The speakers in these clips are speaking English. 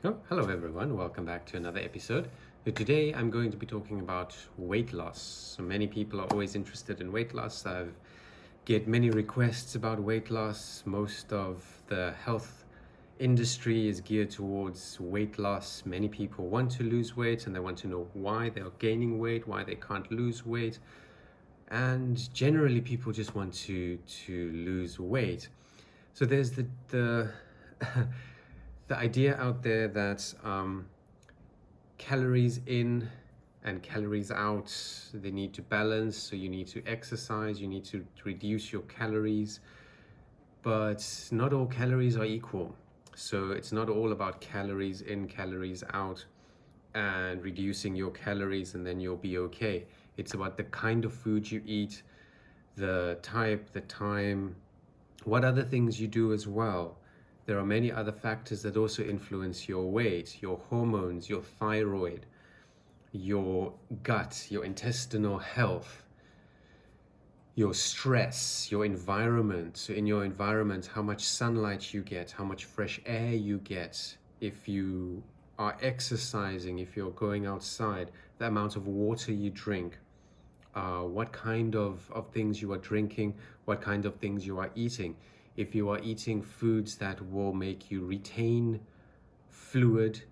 Oh, hello everyone. Welcome back to another episode. Today I'm going to be talking about weight loss. So many people are always interested in weight loss. I've get many requests about weight loss. Most of the health industry is geared towards weight loss. Many people want to lose weight and they want to know why they're gaining weight, why they can't lose weight. And generally people just want to lose weight. So there's the the idea out there that calories in and calories out, they need to balance. So you need to exercise, you need to reduce your calories, but not all calories are equal. So it's not all about calories in, calories out, and reducing your calories and then you'll be okay. It's about the kind of food you eat, the type, the time, what other things you do as well. There are many other factors that also influence your weight, your hormones, your thyroid, your gut, your intestinal health, your stress, your environment. So in your environment, how much sunlight you get, how much fresh air you get, if you are exercising, if you're going outside, the amount of water you drink, what kind of things you are drinking, what kind of things you are eating. If you are eating foods that will make you retain fluid,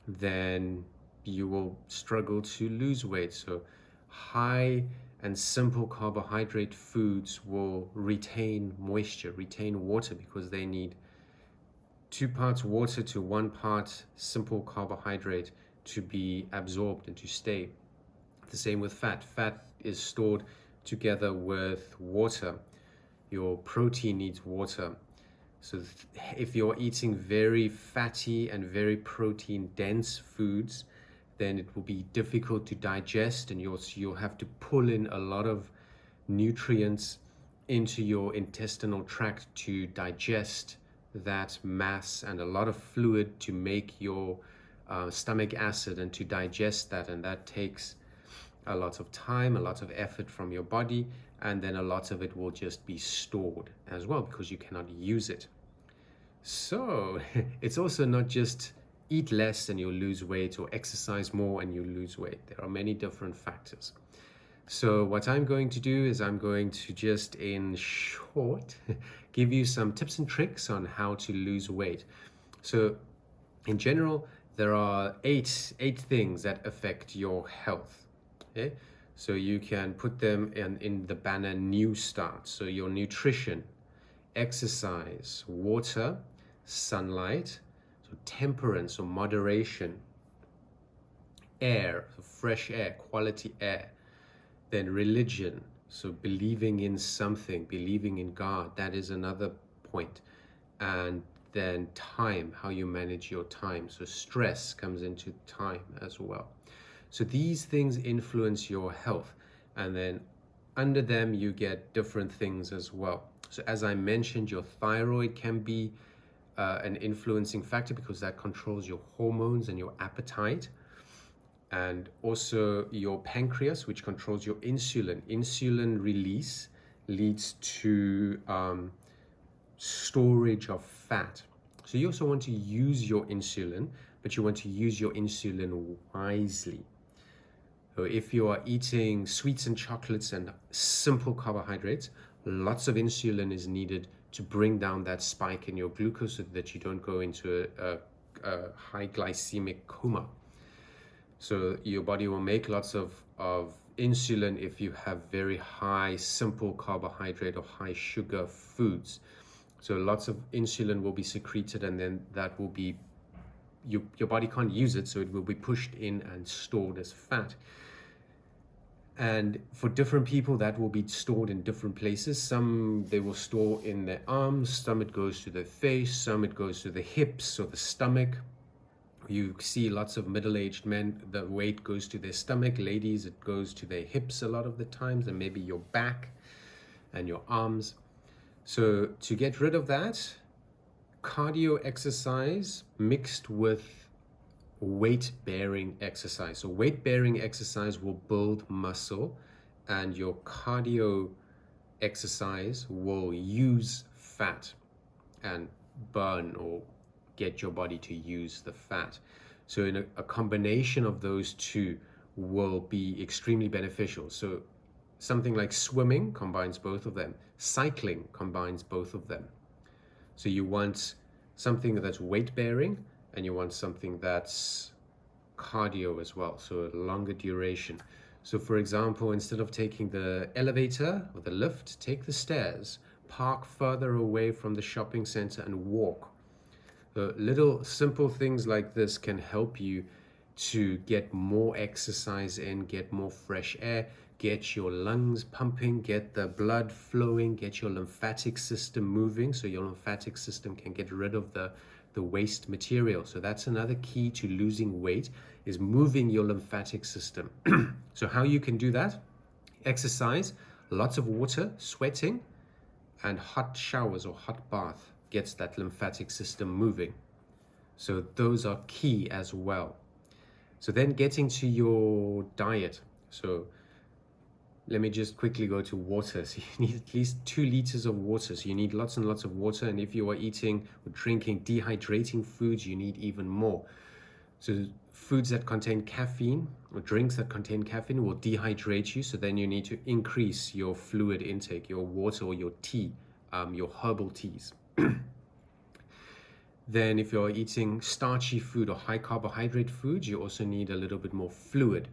then you will struggle to lose weight. So high and simple carbohydrate foods will retain moisture, retain water, because they need 2 parts water to 1 part simple carbohydrate to be absorbed and to stay. The same with fat. Fat is stored together with water. Your protein needs water. So if you're eating very fatty and very protein dense foods, then it will be difficult to digest, and you'll have to pull in a lot of nutrients into your intestinal tract to digest that mass, and a lot of fluid to make your stomach acid and to digest that, and that takes a lot of time, a lot of effort from your body, and then a lot of it will just be stored as well because you cannot use it. So it's also not just eat less and you'll lose weight, or exercise more and you lose weight. There are many different factors. So what I'm going to do is I'm going to just, in short, give you some tips and tricks on how to lose weight. So in general, there are eight things that affect your health. Okay, so you can put them in the banner New Start. So your nutrition, exercise, water, sunlight, so temperance or moderation, air, so fresh air, quality air, then religion, so believing in something, believing in God, that is another point. And then time, how you manage your time. So stress comes into time as well. So these things influence your health, and then under them you get different things as well. So as I mentioned, your thyroid can be an influencing factor because that controls your hormones and your appetite, and also your pancreas, which controls your insulin. Insulin release leads to storage of fat. So you also want to use your insulin, but you want to use your insulin wisely. So if you are eating sweets and chocolates and simple carbohydrates, lots of insulin is needed to bring down that spike in your glucose so that you don't go into a high glycemic coma. So your body will make lots of insulin if you have very high simple carbohydrate or high sugar foods. So lots of insulin will be secreted, and then that will be, your body can't use it, so it will be pushed in and stored as fat. And for different people, that will be stored in different places. Some they will store in their arms, some it goes to their face, some it goes to the hips or the stomach. You see lots of middle-aged men, the weight goes to their stomach. Ladies, it goes to their hips a lot of the times, and maybe your back and your arms. So to get rid of that, cardio exercise mixed with weight-bearing exercise. So weight-bearing exercise will build muscle, and your cardio exercise will use fat and burn or get your body to use the fat. So in a combination of those two will be extremely beneficial. So something like swimming combines both of them. Cycling combines both of them. So you want something that's weight bearing, and you want something that's cardio as well, so a longer duration. So for example, instead of taking the elevator or the lift, take the stairs, park further away from the shopping center and walk. Little simple things like this can help you to get more exercise in, get more fresh air, get your lungs pumping, get the blood flowing, get your lymphatic system moving, so your lymphatic system can get rid of the waste material. So that's another key to losing weight, is moving your lymphatic system. So how you can do that? Exercise, lots of water, sweating, and hot showers or hot bath gets that lymphatic system moving. So those are key as well. So then getting to your diet. So let me just quickly go to water. So you need at least 2 liters of water. So you need lots and lots of water. And if you are eating or drinking dehydrating foods, you need even more. So foods that contain caffeine or drinks that contain caffeine will dehydrate you. So then you need to increase your fluid intake, your water or your tea, your herbal teas. Then if you're eating starchy food or high carbohydrate foods, you also need a little bit more fluid.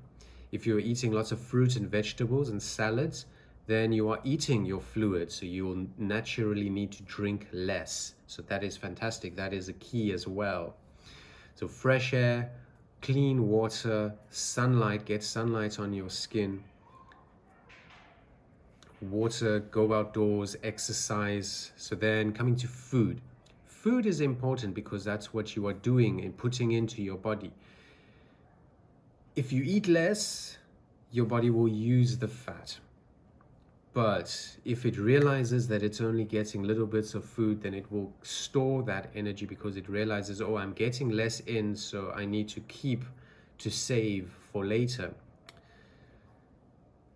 If you're eating lots of fruits and vegetables and salads, then you are eating your fluid, so you will naturally need to drink less. So that is fantastic. That is a key as well. So fresh air, clean water, sunlight, get sunlight on your skin. Water, go outdoors, exercise. So then coming to food. Food is important because that's what you are doing and putting into your body. If you eat less, your body will use the fat. But if it realizes that it's only getting little bits of food, then it will store that energy because it realizes, oh, I'm getting less in, so I need to keep to save for later.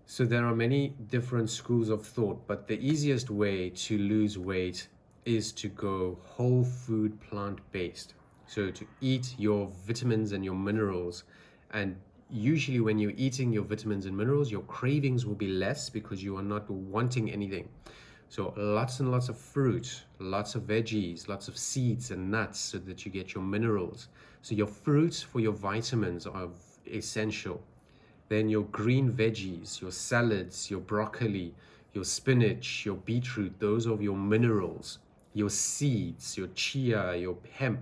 So there are many different schools of thought, but the easiest way to lose weight is to go whole food, plant-based. So to eat your vitamins and your minerals, and usually when you're eating your vitamins and minerals, your cravings will be less because you are not wanting anything. So lots and lots of fruit, lots of veggies, lots of seeds and nuts so that you get your minerals. So your fruits for your vitamins are essential. Then your green veggies, your salads, your broccoli, your spinach, your beetroot, those are your minerals. Your seeds, your chia, your hemp,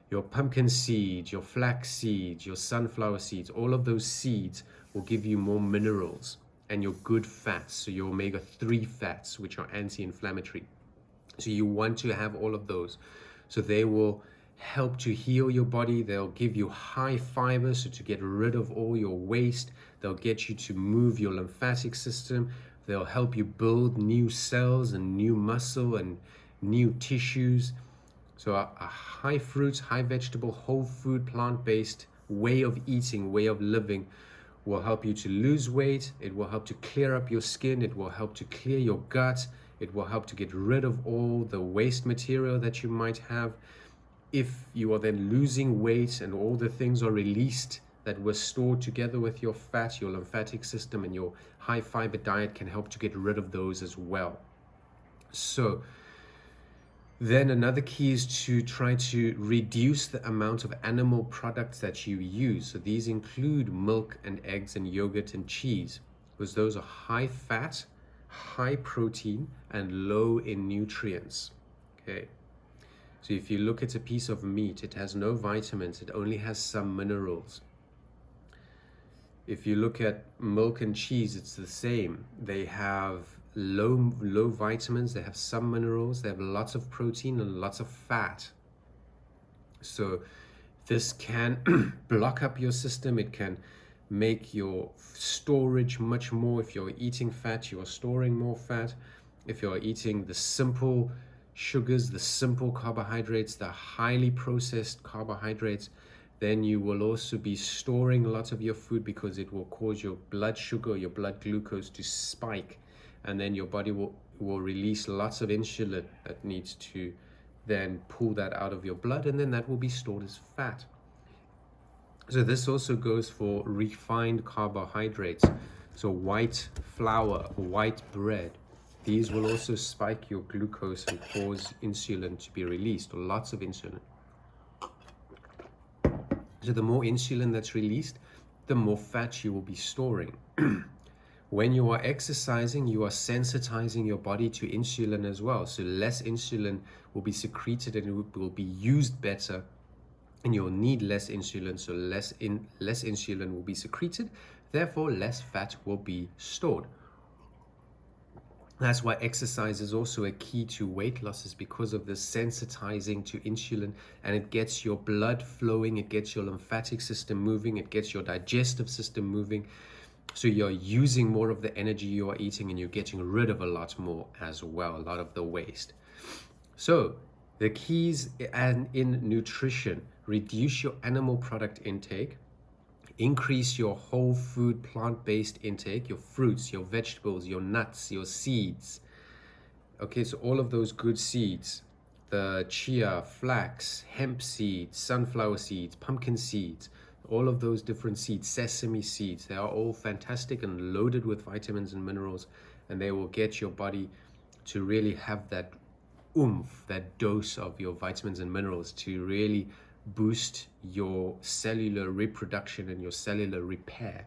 your pumpkin seeds, your flax seeds, your sunflower seeds, all of those seeds will give you more minerals, and your good fats, so your omega-3 fats, which are anti-inflammatory. So you want to have all of those. So they will help to heal your body. They'll give you high fiber, so to get rid of all your waste. They'll get you to move your lymphatic system. They'll help you build new cells and new muscle and new tissues. So a high fruit, high vegetable, whole food, plant-based way of eating, way of living will help you to lose weight. It will help to clear up your skin. It will help to clear your gut. It will help to get rid of all the waste material that you might have. If you are then losing weight and all the things are released that were stored together with your fat, your lymphatic system and your high fiber diet can help to get rid of those as well. So then another key is to try to reduce the amount of animal products that you use. So these include milk and eggs and yogurt and cheese, because those are high fat, high protein, and low in nutrients. Okay. So if you look at a piece of meat, it has no vitamins, it only has some minerals. If you look at milk and cheese, it's the same. They have low vitamins, they have some minerals, they have lots of protein and lots of fat. So this can block up your system. It can make your storage much more. If you're eating fat, you are storing more fat. If you're eating the simple sugars, the simple carbohydrates, the highly processed carbohydrates, then you will also be storing lots of your food because it will cause your blood sugar, your blood glucose to spike. And then your body will release lots of insulin that needs to then pull that out of your blood, and then that will be stored as fat. So this also goes for refined carbohydrates. So white flour, white bread. These will also spike your glucose and cause insulin to be released, or lots of insulin. So the more insulin that's released, the more fat you will be storing. When you are exercising, you are sensitizing your body to insulin as well. So less insulin will be secreted and it will be used better, and you'll need less insulin, so less insulin will be secreted, therefore less fat will be stored. That's why exercise is also a key to weight loss, is because of the sensitizing to insulin, and it gets your blood flowing, it gets your lymphatic system moving, it gets your digestive system moving. So you're using more of the energy you are eating, and you're getting rid of a lot more as well, a lot of the waste. So the keys in nutrition: reduce your animal product intake, increase your whole food plant-based intake, your fruits, your vegetables, your nuts, your seeds. Okay, so all of those good seeds, the chia, flax, hemp seeds, sunflower seeds, pumpkin seeds, all of those different seeds, sesame seeds, they are all fantastic and loaded with vitamins and minerals, and they will get your body to really have that oomph, that dose of your vitamins and minerals to really boost your cellular reproduction and your cellular repair,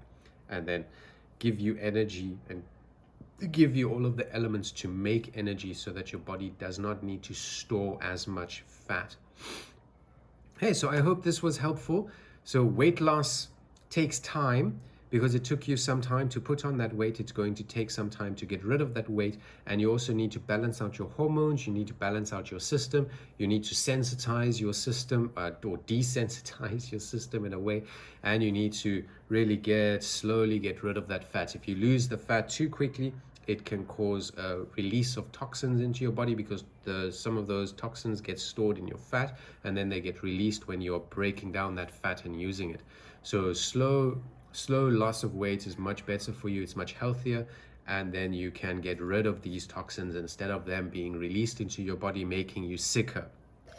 and then give you energy and give you all of the elements to make energy, so that your body does not need to store as much fat. Hey, so I hope this was helpful. So weight loss takes time, because it took you some time to put on that weight. It's going to take some time to get rid of that weight, and you also need to balance out your hormones. You need to balance out your system. You need to sensitize your system, or desensitize your system in a way, and you need to really slowly get rid of that fat. If you lose the fat too quickly, it can cause a release of toxins into your body, because some of those toxins get stored in your fat, and then they get released when you're breaking down that fat and using it. So slow loss of weight is much better for you. It's much healthier, and then you can get rid of these toxins instead of them being released into your body, making you sicker.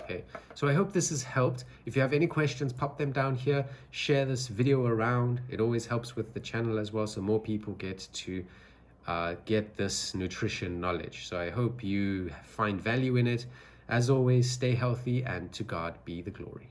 Okay, so I hope this has helped. If you have any questions, pop them down here. Share this video around. It always helps with the channel as well, so more people get to get this nutrition knowledge. So I hope you find value in it. As always, stay healthy, and to God be the glory.